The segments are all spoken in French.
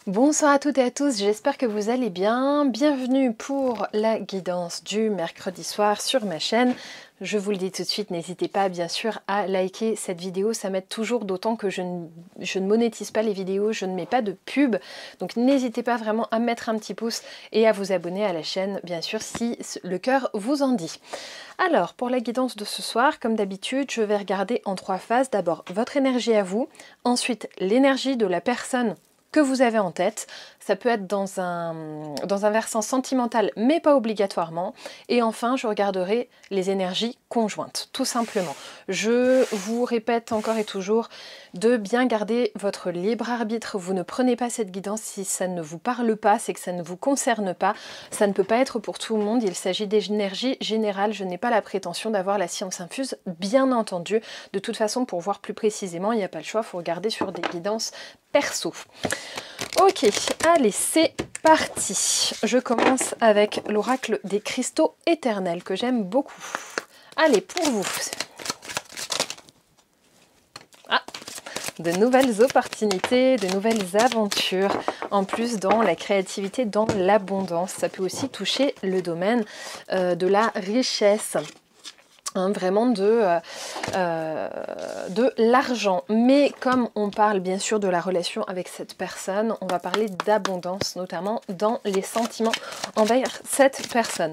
Bonsoir à toutes et à tous, j'espère que vous allez bien. Bienvenue pour la guidance du mercredi soir sur ma chaîne. Je vous le dis tout de suite, n'hésitez pas bien sûr à liker cette vidéo, ça m'aide toujours, d'autant que je ne monétise pas les vidéos, je ne mets pas de pub. Donc n'hésitez pas vraiment à mettre un petit pouce et à vous abonner à la chaîne, bien sûr, si le cœur vous en dit. Alors, pour la guidance de ce soir, comme d'habitude, je vais regarder en 3 phases. D'abord, votre énergie à vous, ensuite l'énergie de la personne que vous avez en tête. Ça peut être dans un versant sentimental, mais pas obligatoirement. Et enfin, je regarderai les énergies conjointes, tout simplement. Je vous répète encore et toujours de bien garder votre libre arbitre. Vous ne prenez pas cette guidance si ça ne vous parle pas, c'est que ça ne vous concerne pas. Ça ne peut pas être pour tout le monde. Il s'agit d'énergie générale. Je n'ai pas la prétention d'avoir la science infuse, bien entendu. De toute façon, pour voir plus précisément, il n'y a pas le choix, il faut regarder sur des guidances perso. Ok, allez, c'est parti. Je commence avec l'oracle des cristaux éternels que j'aime beaucoup. Allez, pour vous. Ah, de nouvelles opportunités, de nouvelles aventures, en plus dans la créativité, dans l'abondance. Ça peut aussi toucher le domaine de la richesse. Vraiment de l'argent, mais comme on parle bien sûr de la relation avec cette personne, on va parler d'abondance, notamment dans les sentiments envers cette personne.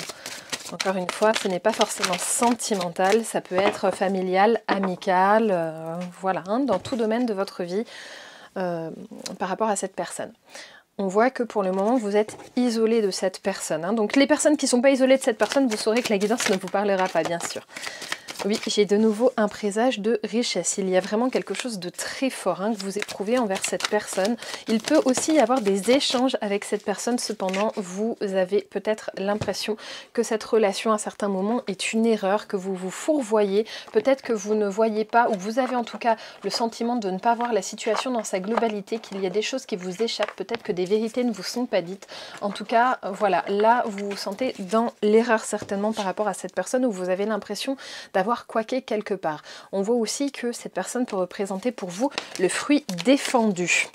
Encore une fois, ce n'est pas forcément sentimental, ça peut être familial, amical, voilà, hein, dans tout domaine de votre vie par rapport à cette personne. On voit que pour le moment, vous êtes isolé de cette personne. Hein. Donc les personnes qui ne sont pas isolées de cette personne, vous saurez que la guidance ne vous parlera pas, bien sûr. Oui, j'ai de nouveau un présage de richesse. Il y a vraiment quelque chose de très fort hein, que vous éprouvez envers cette personne. Il peut aussi y avoir des échanges avec cette personne. Cependant, vous avez peut-être l'impression que cette relation à certains moments est une erreur, que vous vous fourvoyez. Peut-être que vous ne voyez pas, ou vous avez en tout cas le sentiment de ne pas voir la situation dans sa globalité, qu'il y a des choses qui vous échappent. Peut-être que des vérités ne vous sont pas dites. En tout cas, voilà, là, vous vous sentez dans l'erreur certainement par rapport à cette personne où vous avez l'impression d'avoir quoique quelque part. On voit aussi que cette personne peut représenter pour vous le fruit défendu.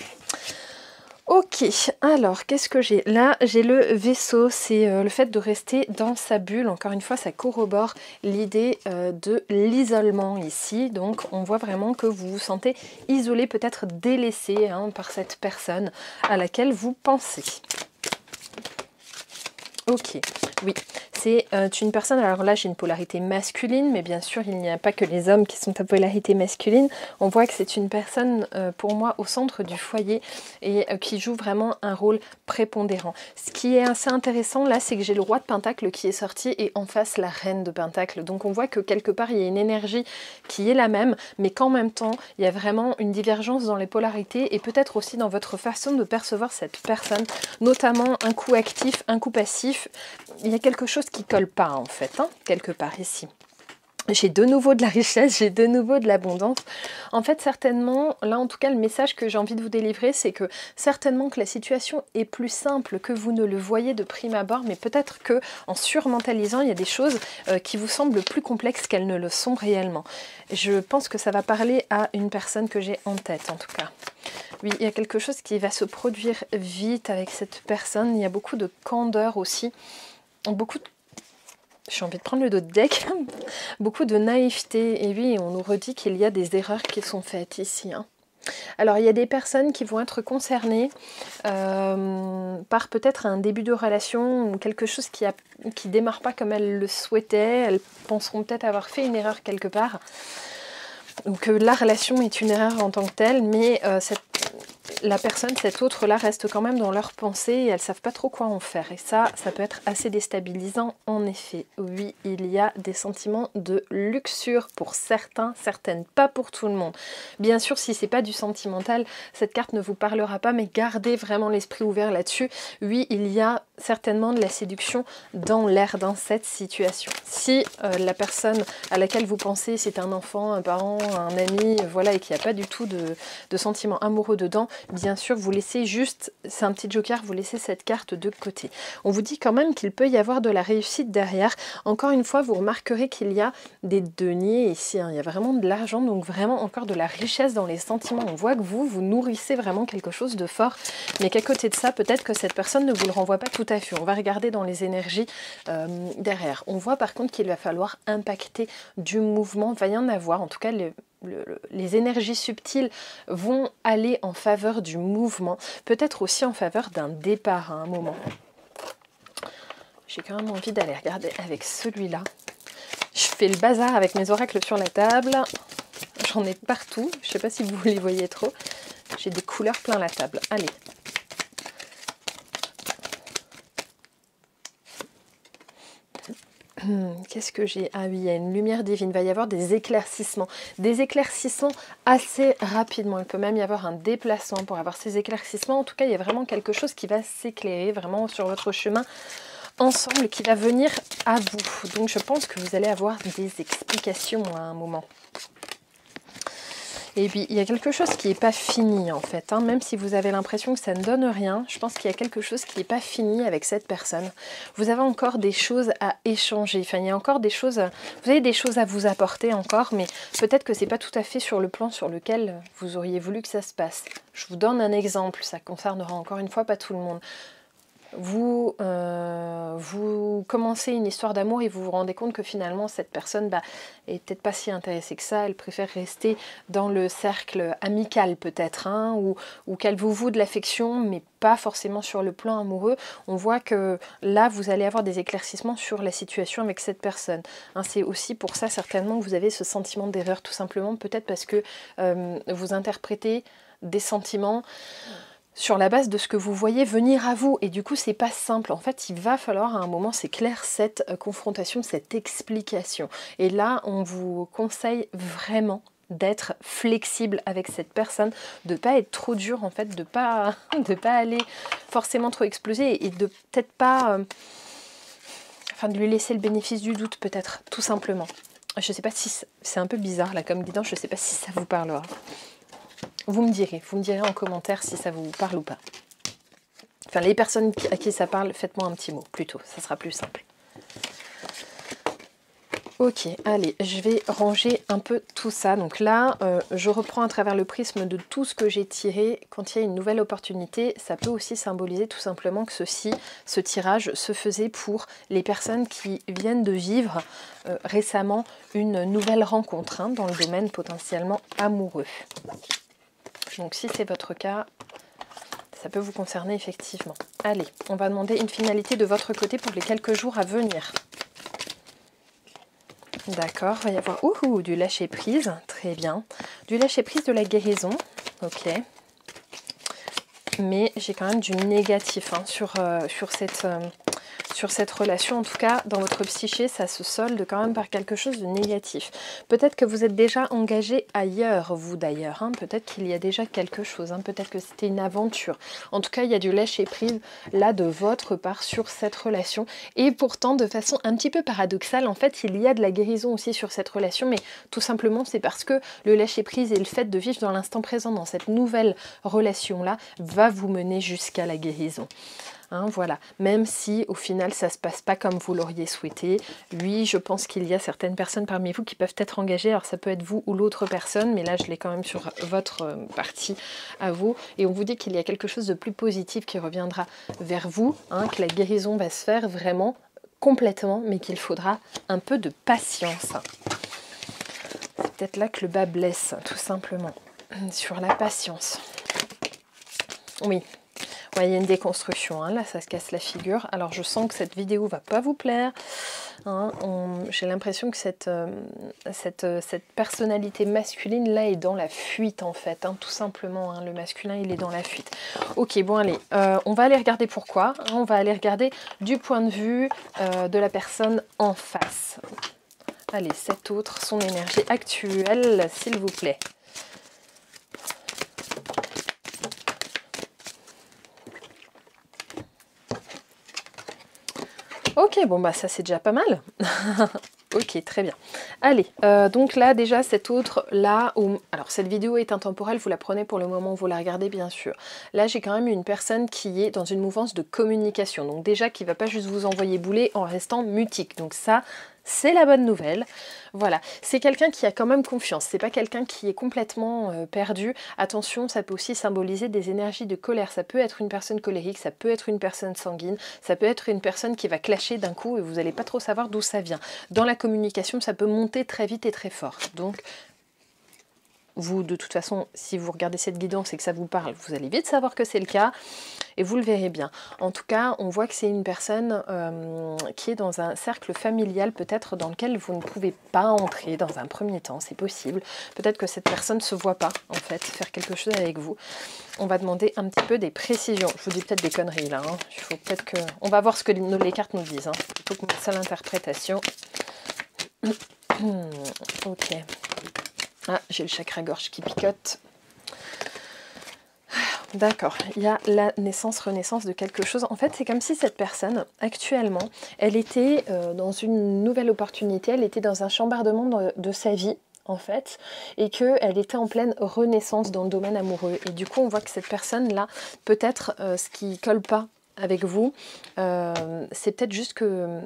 Ok, alors qu'est-ce que j'ai? Là, j'ai le vaisseau, c'est le fait de rester dans sa bulle. Encore une fois, ça corrobore l'idée de l'isolement ici. Donc, on voit vraiment que vous vous sentez isolé, peut-être délaissé hein, par cette personne à laquelle vous pensez. Ok, oui, c'est une personne, alors là j'ai une polarité masculine, mais bien sûr il n'y a pas que les hommes qui sont à polarité masculine. On voit que c'est une personne pour moi au centre du foyer et qui joue vraiment un rôle prépondérant. Ce qui est assez intéressant là, c'est que j'ai le roi de Pentacle qui est sorti et en face la reine de Pentacle. Donc on voit que quelque part il y a une énergie qui est la même, mais qu'en même temps il y a vraiment une divergence dans les polarités et peut-être aussi dans votre façon de percevoir cette personne, notamment un coup actif, un coup passif. Il y a quelque chose qui colle pas en fait, hein, quelque part ici. J'ai de nouveau de la richesse, j'ai de nouveau de l'abondance. En fait, certainement, là en tout cas, le message que j'ai envie de vous délivrer, c'est que certainement que la situation est plus simple que vous ne le voyez de prime abord, mais peut-être que en surmentalisant, il y a des choses qui vous semblent plus complexes qu'elles ne le sont réellement. Je pense que ça va parler à une personne que j'ai en tête, en tout cas. Oui, il y a quelque chose qui va se produire vite avec cette personne. Il y a beaucoup de candeur aussi, beaucoup de... J'ai envie de prendre le dos de deck. Beaucoup de naïveté. Et oui, on nous redit qu'il y a des erreurs qui sont faites ici. Hein. Alors, il y a des personnes qui vont être concernées par peut-être un début de relation ou quelque chose qui démarre pas comme elles le souhaitaient. Elles penseront peut-être avoir fait une erreur quelque part. Donc, la relation est une erreur en tant que telle, mais la personne, cette autre-là, reste quand même dans leur pensée et elles ne savent pas trop quoi en faire. Et ça peut être assez déstabilisant en effet. Oui, il y a des sentiments de luxure pour certains, certaines, pas pour tout le monde. Bien sûr, si c'est pas du sentimental, cette carte ne vous parlera pas, mais gardez vraiment l'esprit ouvert là-dessus. Oui, il y a certainement de la séduction dans l'air dans cette situation. Si la personne à laquelle vous pensez, c'est un enfant, un parent, un ami, voilà, et qu'il n'y a pas du tout de sentiments amoureux dedans, bien sûr, vous laissez juste, c'est un petit joker, vous laissez cette carte de côté. On vous dit quand même qu'il peut y avoir de la réussite derrière. Encore une fois, vous remarquerez qu'il y a des deniers ici, hein. Il y a vraiment de l'argent, donc vraiment encore de la richesse dans les sentiments. On voit que vous nourrissez vraiment quelque chose de fort, mais qu'à côté de ça, peut-être que cette personne ne vous le renvoie pas tout à fait. On va regarder dans les énergies derrière. On voit par contre qu'il va falloir impacter du mouvement, il va y en avoir, en tout cas les énergies subtiles vont aller en faveur du mouvement, peut-être aussi en faveur d'un départ à un moment. J'ai quand même envie d'aller regarder avec celui-là. Je fais le bazar avec mes oracles sur la table. J'en ai partout. Je ne sais pas si vous les voyez trop. J'ai des couleurs plein la table. Allez. Qu'est-ce que j'ai? Ah oui, il y a une lumière divine. Il va y avoir des éclaircissements. Des éclaircissements assez rapidement. Il peut même y avoir un déplacement pour avoir ces éclaircissements. En tout cas, il y a vraiment quelque chose qui va s'éclairer vraiment sur votre chemin ensemble, qui va venir à vous. Donc, je pense que vous allez avoir des explications à un moment. Et puis, il y a quelque chose qui n'est pas fini, en fait. Hein. Même si vous avez l'impression que ça ne donne rien, je pense qu'il y a quelque chose qui n'est pas fini avec cette personne. Vous avez encore des choses à échanger. Enfin, il y a encore des choses... Vous avez des choses à vous apporter encore, mais peut-être que ce n'est pas tout à fait sur le plan sur lequel vous auriez voulu que ça se passe. Je vous donne un exemple. Ça concernera encore une fois pas tout le monde. Vous commencez une histoire d'amour et vous vous rendez compte que finalement cette personne est peut-être pas si intéressée que ça, elle préfère rester dans le cercle amical peut-être, hein, ou qu'elle vous voue de l'affection mais pas forcément sur le plan amoureux. On voit que là vous allez avoir des éclaircissements sur la situation avec cette personne. Hein, c'est aussi pour ça certainement que vous avez ce sentiment d'erreur, tout simplement peut-être parce que vous interprétez des sentiments sur la base de ce que vous voyez venir à vous. Et du coup, c'est pas simple. En fait, il va falloir à un moment, c'est clair, cette confrontation, cette explication. Et là, on vous conseille vraiment d'être flexible avec cette personne, de pas être trop dur en fait, de pas aller forcément trop exploser et de peut-être pas... enfin, de lui laisser le bénéfice du doute peut-être, tout simplement. Je sais pas si... C'est un peu bizarre là comme guidance, je sais pas si ça vous parlera. Vous me direz en commentaire si ça vous parle ou pas. Enfin, les personnes à qui ça parle, faites-moi un petit mot, plutôt, ça sera plus simple. Ok, allez, je vais ranger un peu tout ça. Donc là, je reprends à travers le prisme de tout ce que j'ai tiré. Quand il y a une nouvelle opportunité, ça peut aussi symboliser tout simplement que ce tirage se faisait pour les personnes qui viennent de vivre récemment une nouvelle rencontre, hein, dans le domaine potentiellement amoureux. Donc si c'est votre cas, ça peut vous concerner effectivement. Allez, on va demander une finalité de votre côté pour les quelques jours à venir. D'accord, il va y avoir du lâcher prise, très bien. Du lâcher prise, de la guérison, ok. Mais j'ai quand même du négatif, hein, sur cette relation. En tout cas, dans votre psyché, ça se solde quand même par quelque chose de négatif. Peut-être que vous êtes déjà engagé ailleurs, vous d'ailleurs. Hein. Peut-être qu'il y a déjà quelque chose. Hein. Peut-être que c'était une aventure. En tout cas, il y a du lâcher-prise là de votre part sur cette relation. Et pourtant, de façon un petit peu paradoxale, en fait, il y a de la guérison aussi sur cette relation. Mais tout simplement, c'est parce que le lâcher-prise et le fait de vivre dans l'instant présent, dans cette nouvelle relation-là, va vous mener jusqu'à la guérison. Hein, voilà, même si au final ça ne se passe pas comme vous l'auriez souhaité. Oui, je pense qu'il y a certaines personnes parmi vous qui peuvent être engagées, alors ça peut être vous ou l'autre personne, mais là je l'ai quand même sur votre partie à vous, et on vous dit qu'il y a quelque chose de plus positif qui reviendra vers vous, hein, que la guérison va se faire vraiment complètement, mais qu'il faudra un peu de patience. C'est peut-être là que le bas blesse, tout simplement, sur la patience. Oui. Ouais, il y a une déconstruction, hein. Là ça se casse la figure. Alors je sens que cette vidéo va pas vous plaire, hein. J'ai l'impression que cette personnalité masculine là est dans la fuite en fait, hein, tout simplement, hein. Le masculin il est dans la fuite. Ok, bon allez, on va aller regarder pourquoi, hein. On va aller regarder du point de vue de la personne en face. Allez, cet autre, son énergie actuelle s'il vous plaît. Ok, bon bah ça c'est déjà pas mal. Ok, très bien. Allez, donc là déjà cette autre, là, alors cette vidéo est intemporelle, vous la prenez pour le moment où vous la regardez bien sûr. Là j'ai quand même une personne qui est dans une mouvance de communication, donc déjà qui ne va pas juste vous envoyer bouler en restant mutique, donc ça c'est la bonne nouvelle. Voilà, c'est quelqu'un qui a quand même confiance, c'est pas quelqu'un qui est complètement perdu. Attention, ça peut aussi symboliser des énergies de colère, ça peut être une personne colérique, ça peut être une personne sanguine, ça peut être une personne qui va clasher d'un coup et vous n'allez pas trop savoir d'où ça vient. Dans la communication, ça peut monter très vite et très fort. Donc, vous, de toute façon, si vous regardez cette guidance et que ça vous parle, vous allez vite savoir que c'est le cas et vous le verrez bien. En tout cas, on voit que c'est une personne qui est dans un cercle familial peut-être dans lequel vous ne pouvez pas entrer dans un premier temps, c'est possible. Peut-être que cette personne ne se voit pas, en fait, faire quelque chose avec vous. On va demander un petit peu des précisions. Je vous dis peut-être des conneries là. Hein. Il faut peut-être que... On va voir ce que les cartes nous disent. Hein. Plutôt que ma seule interprétation. Ok. Ah, j'ai le chakra-gorge qui picote. D'accord, il y a la naissance, renaissance de quelque chose. En fait, c'est comme si cette personne, actuellement, elle était dans une nouvelle opportunité, elle était dans un chambardement de sa vie, en fait, et qu'elle était en pleine renaissance dans le domaine amoureux. Et du coup, on voit que cette personne-là, peut-être ce qui colle pas avec vous, c'est peut-être juste que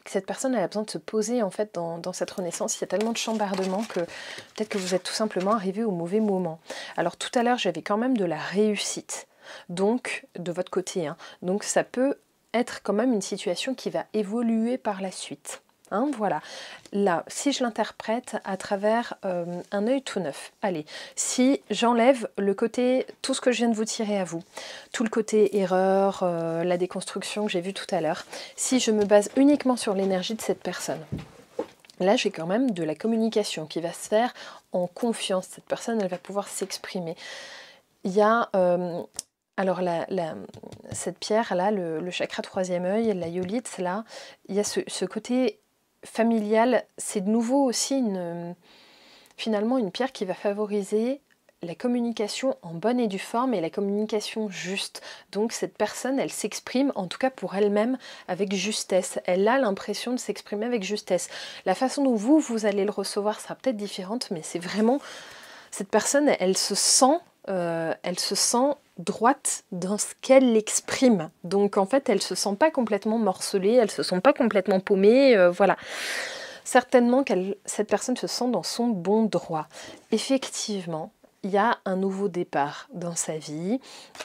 cette personne elle a besoin de se poser en fait dans cette renaissance. Il y a tellement de chambardement que peut-être que vous êtes tout simplement arrivé au mauvais moment. Alors tout à l'heure j'avais quand même de la réussite, donc de votre côté, hein. Donc ça peut être quand même une situation qui va évoluer par la suite. Hein, voilà, là, si je l'interprète à travers un œil tout neuf, allez, si j'enlève le côté, tout ce que je viens de vous tirer à vous, tout le côté erreur, la déconstruction que j'ai vu tout à l'heure, si je me base uniquement sur l'énergie de cette personne, là j'ai quand même de la communication qui va se faire en confiance, cette personne elle va pouvoir s'exprimer. Il y a... alors cette pierre là, le chakra troisième œil, la yolite là, il y a ce côté familial, c'est de nouveau aussi finalement une pierre qui va favoriser la communication en bonne et due forme et la communication juste. Donc cette personne, elle s'exprime, en tout cas pour elle-même, avec justesse. Elle a l'impression de s'exprimer avec justesse. La façon dont vous allez le recevoir sera peut-être différente, mais c'est vraiment... Cette personne, elle se sent droite dans ce qu'elle exprime. Donc en fait, elle se sent pas complètement morcelée, elle se sent pas complètement paumée, voilà. Certainement cette personne se sent dans son bon droit. Effectivement, il y a un nouveau départ dans sa vie,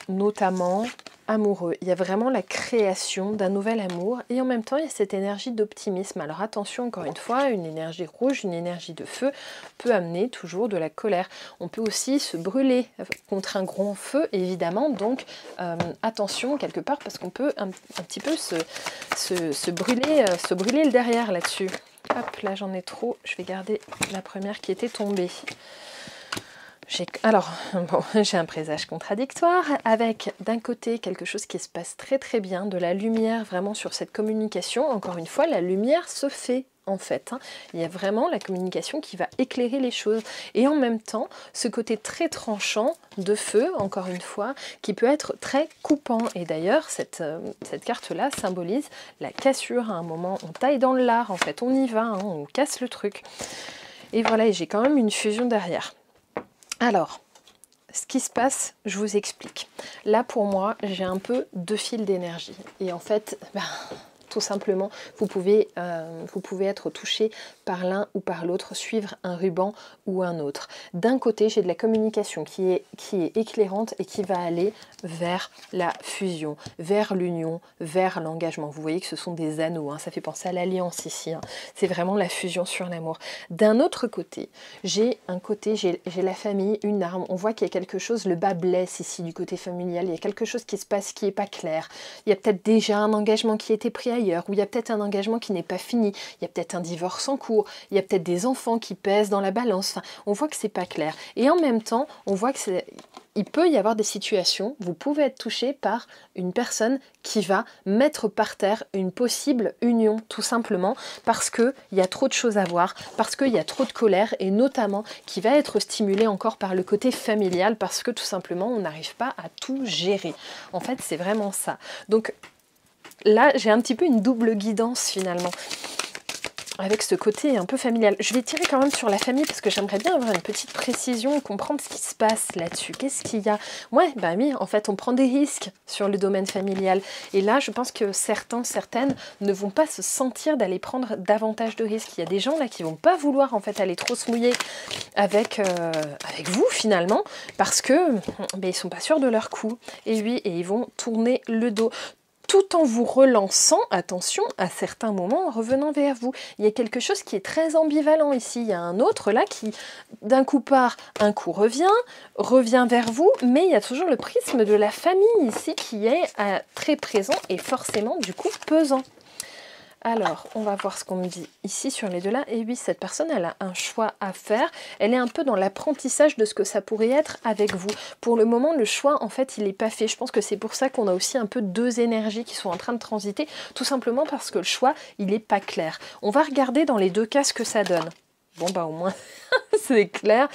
notamment amoureux. Il y a vraiment la création d'un nouvel amour et en même temps, il y a cette énergie d'optimisme. Alors attention, encore une fois, une énergie rouge, une énergie de feu peut amener toujours de la colère. On peut aussi se brûler contre un grand feu, évidemment, donc attention quelque part parce qu'on peut un petit peu se brûler le derrière là-dessus. Hop, là j'en ai trop, je vais garder la première qui était tombée. Alors, bon, j'ai un présage contradictoire avec d'un côté quelque chose qui se passe très très bien, de la lumière vraiment sur cette communication. Encore une fois, la lumière se fait en fait. Hein. Il y a vraiment la communication qui va éclairer les choses. Et en même temps, ce côté très tranchant de feu, encore une fois, qui peut être très coupant. Et d'ailleurs, cette carte-là symbolise la cassure. À un moment, on taille dans le lard, en fait, on y va, hein, on casse le truc. Et voilà, et j'ai quand même une fusion derrière. Alors, ce qui se passe, je vous explique. Là, pour moi, j'ai un peu deux fils d'énergie. Et en fait, tout simplement, vous pouvez être touché par l'un ou par l'autre, suivre un ruban ou un autre. D'un côté, j'ai de la communication qui est éclairante et qui va aller vers la fusion, vers l'union, vers l'engagement. Vous voyez que ce sont des anneaux, hein, ça fait penser à l'alliance ici. Hein. C'est vraiment la fusion sur l'amour. D'un autre côté, j'ai la famille, une arme. On voit qu'il y a quelque chose, le bas blesse ici du côté familial. Il y a quelque chose qui se passe qui n'est pas clair. Il y a peut-être déjà un engagement qui a été pris ailleurs, ou il y a peut-être un engagement qui n'est pas fini. Il y a peut-être un divorce en cours. Il y a peut-être des enfants qui pèsent dans la balance. Enfin, on voit que c'est pas clair. Et en même temps, on voit que il peut y avoir des situations, vous pouvez être touché par une personne qui va mettre par terre une possible union, tout simplement, parce qu'il y a trop de choses à voir, parce qu'il y a trop de colère, et notamment qui va être stimulée encore par le côté familial, parce que tout simplement, on n'arrive pas à tout gérer. En fait, c'est vraiment ça. Donc là, j'ai un petit peu une double guidance finalement. avec ce côté un peu familial. Je vais tirer quand même sur la famille parce que j'aimerais bien avoir une petite précision, comprendre ce qui se passe là-dessus. Qu'est-ce qu'il y a? Ouais, bah oui, en fait, on prend des risques sur le domaine familial. Et là, je pense que certaines ne vont pas se sentir d'aller prendre davantage de risques. Il y a des gens là qui vont pas vouloir en fait aller trop se mouiller avec vous finalement parce que ils sont pas sûrs de leur coup. Et oui, et ils vont tourner le dos. Tout en vous relançant, attention, à certains moments, en revenant vers vous. Il y a quelque chose qui est très ambivalent ici. Il y a un autre là qui, d'un coup part, un coup revient vers vous, mais il y a toujours le prisme de la famille ici qui est très présent et forcément, du coup, pesant. Alors, on va voir ce qu'on me dit ici sur les deux là. Et oui, cette personne, elle a un choix à faire. Elle est un peu dans l'apprentissage de ce que ça pourrait être avec vous. Pour le moment, le choix, en fait, il n'est pas fait. Je pense que c'est pour ça qu'on a aussi un peu deux énergies qui sont en train de transiter. Tout simplement parce que le choix, il n'est pas clair. On va regarder dans les deux cas ce que ça donne. Bon, bah au moins, c'est clair.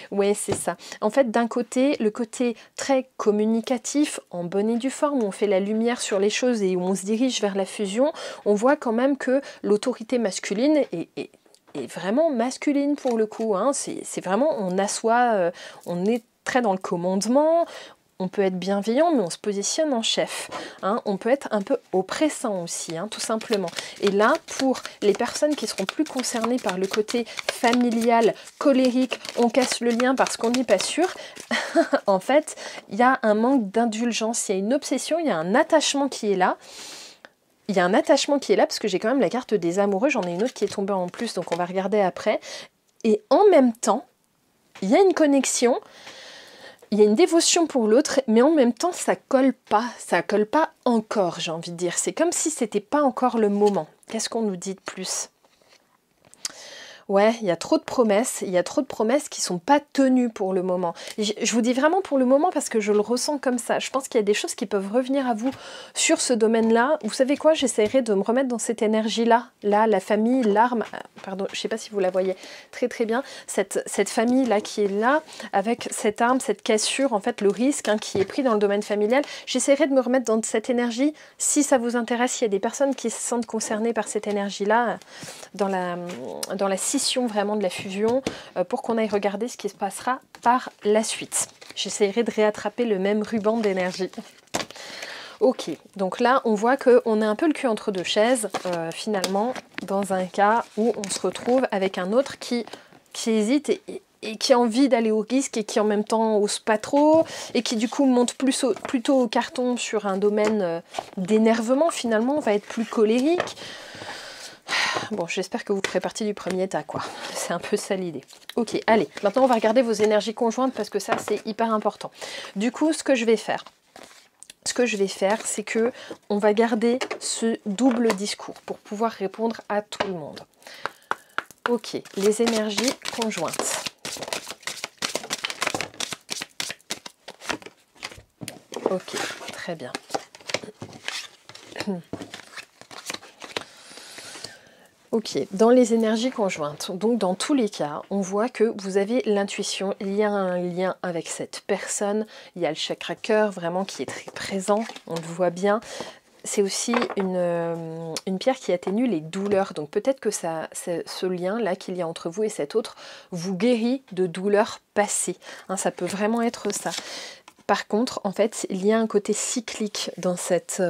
Oui, c'est ça. En fait, d'un côté, le côté très communicatif, en bonne et due forme, où on fait la lumière sur les choses et où on se dirige vers la fusion, on voit quand même que l'autorité masculine est vraiment masculine pour le coup. Hein. C'est vraiment, on assoit, on est très dans le commandement. On peut être bienveillant, mais on se positionne en chef. Hein. On peut être un peu oppressant aussi, hein, tout simplement. Et là, pour les personnes qui seront plus concernées par le côté familial, colérique, on casse le lien parce qu'on n'est pas sûr, en fait, il y a un manque d'indulgence, il y a une obsession, il y a un attachement qui est là. Il y a un attachement qui est là, parce que j'ai quand même la carte des amoureux, j'en ai une autre qui est tombée en plus, donc on va regarder après. Et en même temps, il y a une connexion, il y a une dévotion pour l'autre, mais en même temps, ça colle pas encore, j'ai envie de dire. C'est comme si c'était pas encore le moment. Qu'est-ce qu'on nous dit de plus ? Ouais, il y a trop de promesses, qui sont pas tenues pour le moment. Je vous dis vraiment pour le moment parce que je le ressens comme ça. Je pense qu'il y a des choses qui peuvent revenir à vous sur ce domaine-là. Vous savez quoi? J'essaierai de me remettre dans cette énergie-là. Là, la famille, l'arme, pardon, je sais pas si vous la voyez très très bien. Cette famille-là qui est là, avec cette arme, cette cassure, en fait, le risque hein, qui est pris dans le domaine familial. J'essaierai de me remettre dans cette énergie. Si ça vous intéresse, il y a des personnes qui se sentent concernées par cette énergie-là, dans la scission vraiment de la fusion, pour qu'on aille regarder ce qui se passera par la suite. J'essaierai de réattraper le même ruban d'énergie. Ok, donc là on voit qu'on a un peu le cul entre deux chaises, finalement, dans un cas où on se retrouve avec un autre qui hésite et qui a envie d'aller au risque et qui en même temps ose pas trop et qui du coup monte plutôt au carton sur un domaine d'énervement, finalement, on va être plus colérique. Bon, j'espère que vous ferez partie du premier tas, quoi. C'est un peu ça l'idée. Ok, allez, maintenant on va regarder vos énergies conjointes parce que ça, c'est hyper important. Du coup, ce que je vais faire, c'est que on va garder ce double discours pour pouvoir répondre à tout le monde. Ok, les énergies conjointes. Ok, très bien. Ok, dans les énergies conjointes, donc dans tous les cas, on voit que vous avez l'intuition, il y a un lien avec cette personne, il y a le chakra cœur vraiment qui est très présent, on le voit bien. C'est aussi une pierre qui atténue les douleurs, donc peut-être que ce lien-là qu'il y a entre vous et cet autre vous guérit de douleurs passées, hein, ça peut vraiment être ça. Par contre, en fait, il y a un côté cyclique dans cette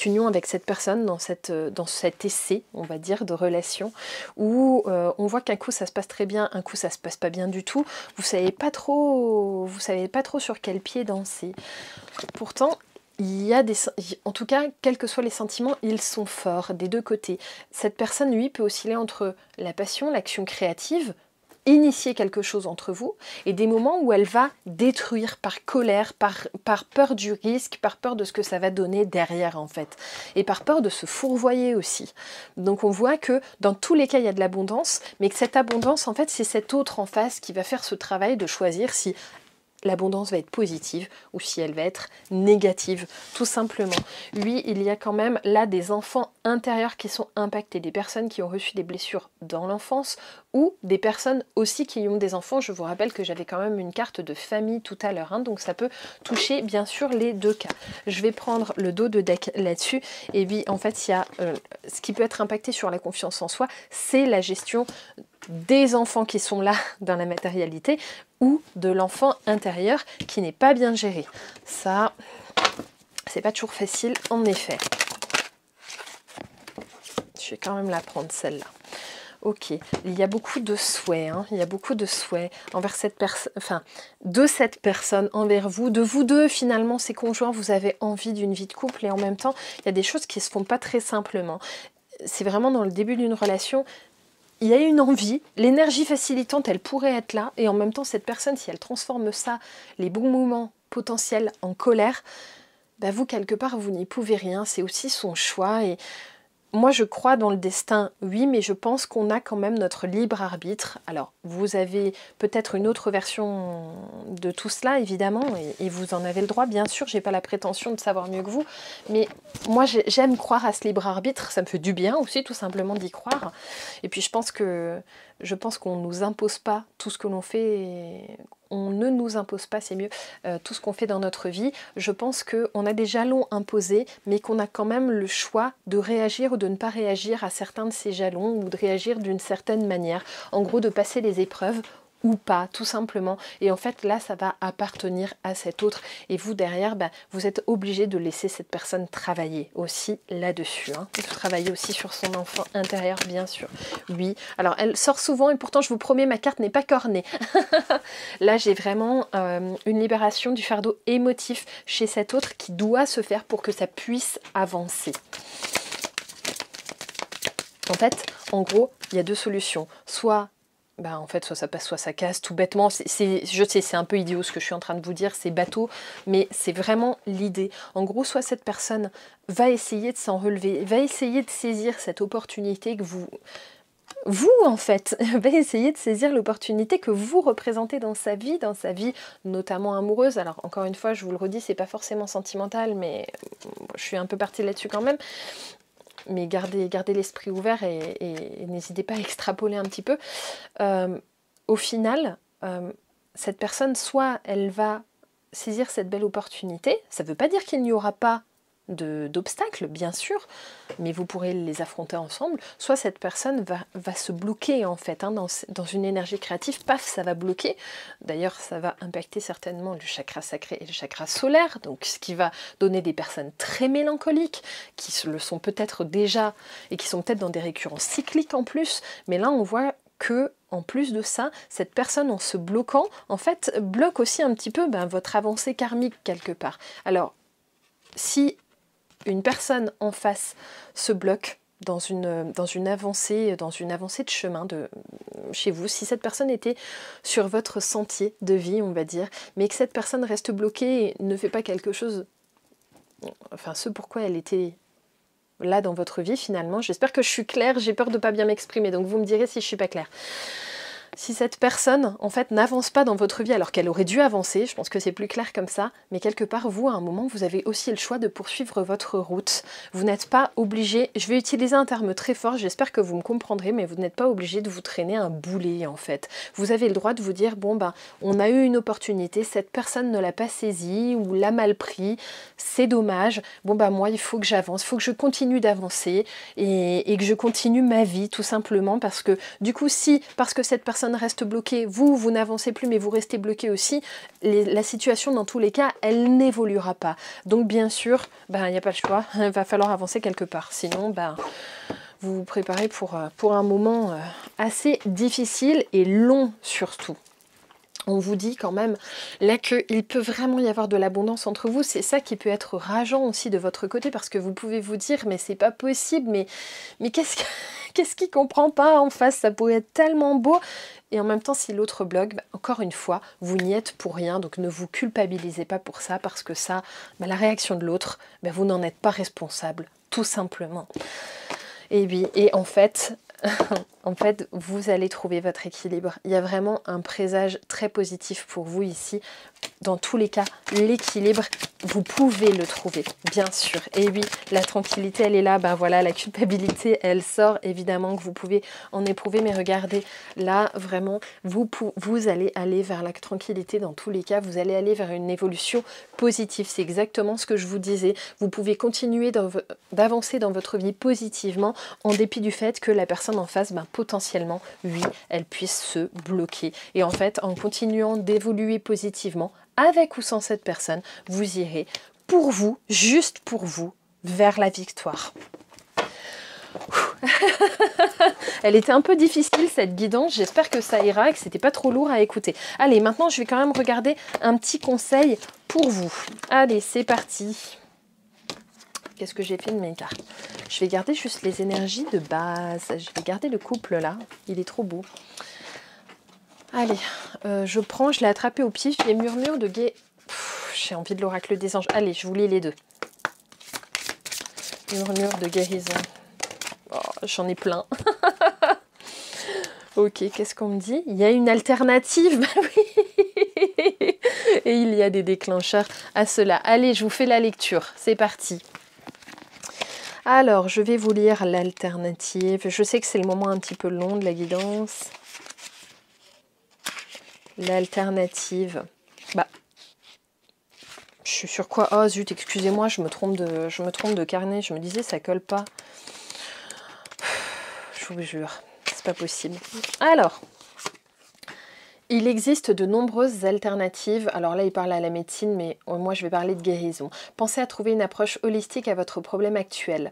union avec cette personne, dans cet essai, on va dire, de relation, où on voit qu'un coup ça se passe très bien, un coup ça se passe pas bien du tout. Vous savez pas trop sur quel pied danser. Pourtant, en tout cas, quels que soient les sentiments, ils sont forts des deux côtés. Cette personne, lui, peut osciller entre la passion, l'action créative, initier quelque chose entre vous, et des moments où elle va détruire par colère, par peur du risque, par peur de ce que ça va donner derrière en fait, et par peur de se fourvoyer aussi. Donc on voit que dans tous les cas il y a de l'abondance, mais que cette abondance en fait c'est cet autre en face qui va faire ce travail de choisir si l'abondance va être positive ou si elle va être négative, tout simplement. Oui, il y a quand même là des enfants intérieurs qui sont impactés, des personnes qui ont reçu des blessures dans l'enfance ou des personnes aussi qui ont des enfants. Je vous rappelle que j'avais quand même une carte de famille tout à l'heure, hein, donc ça peut toucher bien sûr les deux cas. Je vais prendre le dos de deck là-dessus et puis en fait il y a ce qui peut être impacté sur la confiance en soi, c'est la gestion des enfants qui sont là dans la matérialité ou de l'enfant intérieur qui n'est pas bien géré. Ça, c'est pas toujours facile en effet. Je vais quand même la prendre celle-là. Ok, il y a beaucoup de souhaits, hein. Il y a beaucoup de souhaits envers cette personne, enfin, de cette personne envers vous, de vous deux finalement, ces conjoints, vous avez envie d'une vie de couple et en même temps, il y a des choses qui ne se font pas très simplement. C'est vraiment dans le début d'une relation, il y a une envie, l'énergie facilitante, elle pourrait être là, et en même temps, cette personne, si elle transforme ça, les bons moments potentiels en colère, bah vous, quelque part, vous n'y pouvez rien, c'est aussi son choix, et moi, je crois dans le destin, oui, mais je pense qu'on a quand même notre libre arbitre. Alors, vous avez peut-être une autre version de tout cela, évidemment, et vous en avez le droit, bien sûr, j'ai pas la prétention de savoir mieux que vous, mais moi, j'aime croire à ce libre arbitre, ça me fait du bien aussi, tout simplement, d'y croire. Et puis, je pense qu'on ne nous impose pas tout ce que l'on fait, on ne nous impose pas, c'est mieux, tout ce qu'on fait dans notre vie. Je pense qu'on a des jalons imposés, mais qu'on a quand même le choix de réagir ou de ne pas réagir à certains de ces jalons, ou de réagir d'une certaine manière. En gros, de passer les épreuves ou pas, tout simplement. Et en fait, là, ça va appartenir à cet autre. Et vous, derrière, bah, vous êtes obligé de laisser cette personne travailler aussi là-dessus. Hein. Travailler aussi sur son enfant intérieur, bien sûr. Oui. Alors, elle sort souvent, et pourtant, je vous promets, ma carte n'est pas cornée. Là, j'ai vraiment une libération du fardeau émotif chez cet autre qui doit se faire pour que ça puisse avancer. En fait, en gros, il y a deux solutions. Soit en fait, soit ça passe, soit ça casse, tout bêtement. Je sais, c'est un peu idiot ce que je suis en train de vous dire, c'est bateau, mais c'est vraiment l'idée. En gros, soit cette personne va essayer de s'en relever, va essayer de saisir cette opportunité que vous en fait, va essayer de saisir l'opportunité que vous représentez dans sa vie notamment amoureuse. Alors, encore une fois, je vous le redis, c'est pas forcément sentimental, mais je suis un peu partie là-dessus quand même. Mais gardez l'esprit ouvert et n'hésitez pas à extrapoler un petit peu. Au final, cette personne, soit elle va saisir cette belle opportunité, ça ne veut pas dire qu'il n'y aura pas d'obstacles, bien sûr, mais vous pourrez les affronter ensemble, soit cette personne va se bloquer en fait, hein, dans une énergie créative, paf, ça va bloquer. D'ailleurs, ça va impacter certainement le chakra sacré et le chakra solaire, donc ce qui va donner des personnes très mélancoliques, qui le sont peut-être déjà, et qui sont peut-être dans des récurrences cycliques en plus, mais là on voit que, en plus de ça, cette personne en se bloquant, en fait, bloque aussi un petit peu votre avancée karmique quelque part. Alors, si une personne en face se bloque dans une avancée de chemin chez vous, si cette personne était sur votre sentier de vie, on va dire, mais que cette personne reste bloquée et ne fait pas quelque chose, enfin ce pourquoi elle était là dans votre vie finalement, j'espère que je suis claire, j'ai peur de ne pas bien m'exprimer, donc vous me direz si je ne suis pas claire. Si cette personne, en fait, n'avance pas dans votre vie alors qu'elle aurait dû avancer, je pense que c'est plus clair comme ça, mais quelque part, vous, à un moment, vous avez aussi le choix de poursuivre votre route. Vous n'êtes pas obligé, je vais utiliser un terme très fort, j'espère que vous me comprendrez, mais vous n'êtes pas obligé de vous traîner un boulet, en fait. Vous avez le droit de vous dire, bon, on a eu une opportunité, cette personne ne l'a pas saisie ou l'a mal pris, c'est dommage, bon, moi, il faut que j'avance, il faut que je continue d'avancer et que je continue ma vie, tout simplement, parce que, du coup, parce que cette personne reste bloquée, vous n'avancez plus mais vous restez bloqué aussi, la situation dans tous les cas, elle n'évoluera pas. Donc bien sûr, il n'y a pas le choix, il va falloir avancer quelque part. Sinon, vous vous préparez pour un moment assez difficile et long surtout. On vous dit quand même là qu'il peut vraiment y avoir de l'abondance entre vous. C'est ça qui peut être rageant aussi de votre côté parce que vous pouvez vous dire mais c'est pas possible, mais qu'est-ce qui comprend pas en face, ça pourrait être tellement beau. Et en même temps, si l'autre bloque, encore une fois, vous n'y êtes pour rien, donc ne vous culpabilisez pas pour ça, parce que ça, la réaction de l'autre, vous n'en êtes pas responsable, tout simplement. Et en fait, En fait, vous allez trouver votre équilibre. Il y a vraiment un présage très positif pour vous ici. Dans tous les cas, l'équilibre, vous pouvez le trouver, bien sûr. Et oui, la tranquillité, elle est là. Ben voilà, la culpabilité, elle sort. Évidemment que vous pouvez en éprouver, mais regardez, là, vraiment, vous allez aller vers la tranquillité. Dans tous les cas, vous allez aller vers une évolution positive. C'est exactement ce que je vous disais. Vous pouvez continuer d'avancer dans votre vie positivement, en dépit du fait que la personne en face, ben, potentiellement, oui, elle puisse se bloquer. Et en fait, en continuant d'évoluer positivement, avec ou sans cette personne, vous irez pour vous, juste pour vous, vers la victoire. Elle était un peu difficile cette guidance, j'espère que ça ira et que c'était pas trop lourd à écouter. Allez, maintenant je vais quand même regarder un petit conseil pour vous. Allez, c'est parti. Qu'est-ce que j'ai fait de mes cartes? Je vais garder juste les énergies de base. Je vais garder le couple là, il est trop beau. Allez, je l'ai attrapé au pied, les murmures de guet. J'ai envie de l'oracle des anges. Allez, je vous lis les deux. Murmure de guérison. Oh, j'en ai plein. Ok, qu'est-ce qu'on me dit? Il y a une alternative. Bah oui. Et il y a des déclencheurs à cela. Allez, je vous fais la lecture. C'est parti. Alors, je vais vous lire l'alternative. Je sais que c'est le moment un petit peu long de la guidance. L'alternative. Bah. Je suis sur quoi? Oh zut, excusez-moi, je me trompe de carnet. Je me disais, ça colle pas. Je vous jure, c'est pas possible. Alors, il existe de nombreuses alternatives. Alors là, il parle à la médecine, mais moi, je vais parler de guérison. Pensez à trouver une approche holistique à votre problème actuel.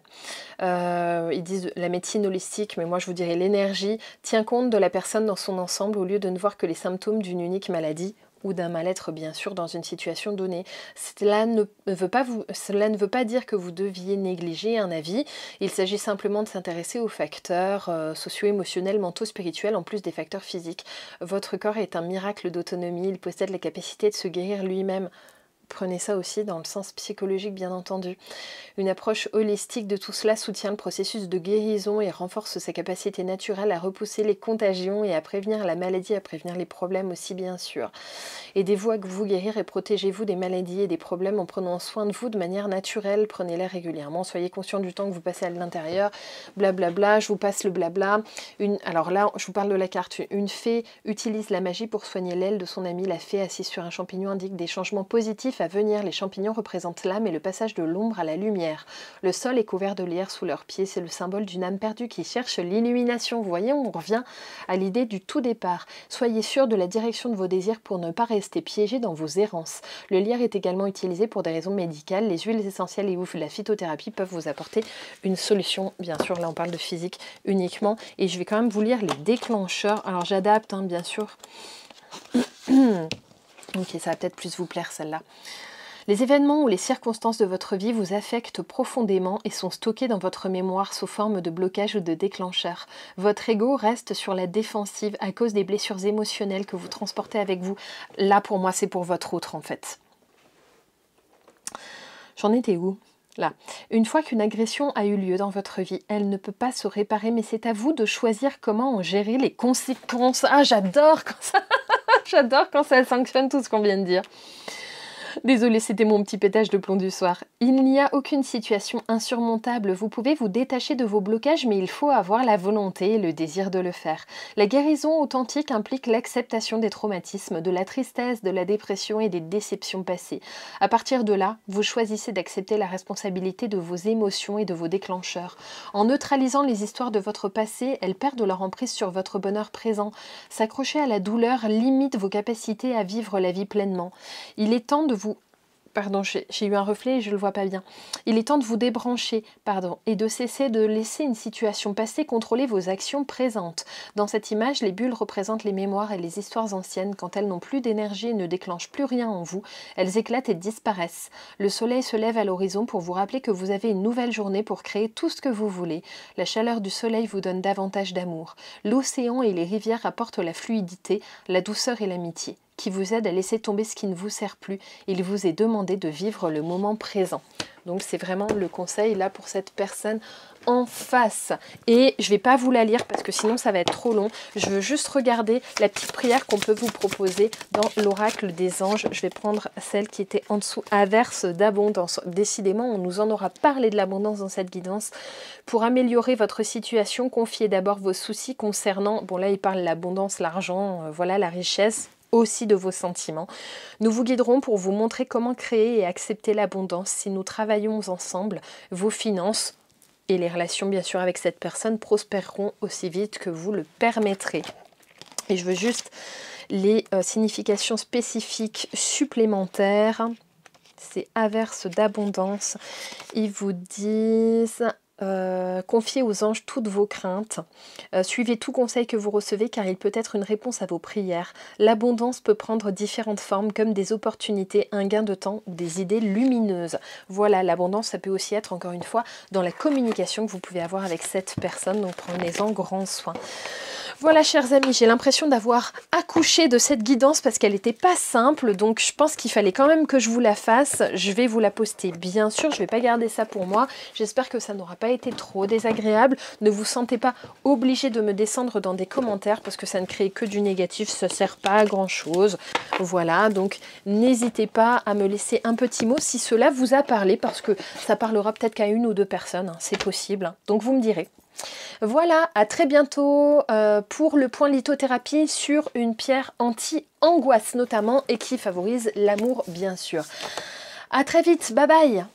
Ils disent la médecine holistique, mais moi, je vous dirais l'énergie tient compte de la personne dans son ensemble au lieu de ne voir que les symptômes d'une unique maladie ou d'un mal-être bien sûr dans une situation donnée. Cela ne veut pas dire que vous deviez négliger un avis, il s'agit simplement de s'intéresser aux facteurs socio-émotionnels, mentaux, spirituels en plus des facteurs physiques. Votre corps est un miracle d'autonomie, il possède la capacité de se guérir lui-même. Prenez ça aussi dans le sens psychologique bien entendu. Une approche holistique de tout cela soutient le processus de guérison et renforce sa capacité naturelle à repousser les contagions et à prévenir la maladie, à prévenir les problèmes aussi bien sûr. Aidez-vous à vous guérir et protégez-vous des maladies et des problèmes en prenant soin de vous de manière naturelle. Prenez-les régulièrement, soyez conscient du temps que vous passez à l'intérieur. Blablabla, je vous passe le blabla. Alors là, je vous parle de la carte. Une fée utilise la magie pour soigner l'aile de son ami. La fée assise sur un champignon indique des changements positifs à venir. Les champignons représentent l'âme et le passage de l'ombre à la lumière. Le sol est couvert de lierre sous leurs pieds. C'est le symbole d'une âme perdue qui cherche l'illumination. Vous voyez, on revient à l'idée du tout départ. Soyez sûr de la direction de vos désirs pour ne pas rester piégé dans vos errances. Le lierre est également utilisé pour des raisons médicales. Les huiles essentielles et ou la phytothérapie peuvent vous apporter une solution. Bien sûr, là on parle de physique uniquement. Et je vais quand même vous lire les déclencheurs. Alors j'adapte, hein, bien sûr. Ok, ça va peut-être plus vous plaire celle-là. Les événements ou les circonstances de votre vie vous affectent profondément et sont stockés dans votre mémoire sous forme de blocage ou de déclencheur. Votre ego reste sur la défensive à cause des blessures émotionnelles que vous transportez avec vous. Là, pour moi, c'est pour votre autre, en fait. J'en étais où ? Là. Une fois qu'une agression a eu lieu dans votre vie, elle ne peut pas se réparer, mais c'est à vous de choisir comment en gérer les conséquences. Ah, j'adore quand ça... j'adore quand ça sanctionne tout ce qu'on vient de dire. Désolée, c'était mon petit pétage de plomb du soir. Il n'y a aucune situation insurmontable. Vous pouvez vous détacher de vos blocages, mais il faut avoir la volonté et le désir de le faire. La guérison authentique implique l'acceptation des traumatismes, de la tristesse, de la dépression et des déceptions passées. À partir de là, vous choisissez d'accepter la responsabilité de vos émotions et de vos déclencheurs. En neutralisant les histoires de votre passé, elles perdent leur emprise sur votre bonheur présent. S'accrocher à la douleur limite vos capacités à vivre la vie pleinement. Il est temps de vous... Pardon, j'ai eu un reflet et je ne le vois pas bien. Il est temps de vous débrancher, et de cesser de laisser une situation passée contrôler vos actions présentes. Dans cette image, les bulles représentent les mémoires et les histoires anciennes. Quand elles n'ont plus d'énergie et ne déclenchent plus rien en vous, elles éclatent et disparaissent. Le soleil se lève à l'horizon pour vous rappeler que vous avez une nouvelle journée pour créer tout ce que vous voulez. La chaleur du soleil vous donne davantage d'amour. L'océan et les rivières apportent la fluidité, la douceur et l'amitié. qui vous aide à laisser tomber ce qui ne vous sert plus. Il vous est demandé de vivre le moment présent. Donc c'est vraiment le conseil là pour cette personne en face. Et je ne vais pas vous la lire parce que sinon ça va être trop long. Je veux juste regarder la petite prière qu'on peut vous proposer dans l'oracle des anges. Je vais prendre celle qui était en dessous, averse d'abondance. Décidément, on nous en aura parlé de l'abondance dans cette guidance. Pour améliorer votre situation, confiez d'abord vos soucis concernant, bon là il parle de l'abondance, l'argent, voilà la richesse, aussi de vos sentiments. Nous vous guiderons pour vous montrer comment créer et accepter l'abondance. Si nous travaillons ensemble, vos finances et les relations bien sûr avec cette personne prospéreront aussi vite que vous le permettrez. Et je veux juste les significations spécifiques supplémentaires. C'est averse d'abondance. Ils vous disent... confiez aux anges toutes vos craintes. Suivez tout conseil que vous recevez car il peut être une réponse à vos prières. L'abondance peut prendre différentes formes comme des opportunités, un gain de temps ou des idées lumineuses. Voilà, l'abondance ça peut aussi être encore une fois dans la communication que vous pouvez avoir avec cette personne, donc prenez-en grand soin. Voilà chers amis, j'ai l'impression d'avoir accouché de cette guidance parce qu'elle n'était pas simple, donc je pense qu'il fallait quand même que je vous la fasse. Je vais vous la poster bien sûr, je ne vais pas garder ça pour moi. J'espère que ça n'aura pas été trop désagréable. Ne vous sentez pas obligé de me descendre dans des commentaires parce que ça ne crée que du négatif, ça ne sert pas à grand chose. Voilà, donc n'hésitez pas à me laisser un petit mot si cela vous a parlé parce que ça parlera peut-être qu'à une ou deux personnes, hein, c'est possible, hein. Donc vous me direz. Voilà, à très bientôt pour le point lithothérapie sur une pierre anti-angoisse notamment et qui favorise l'amour bien sûr. À très vite, bye bye.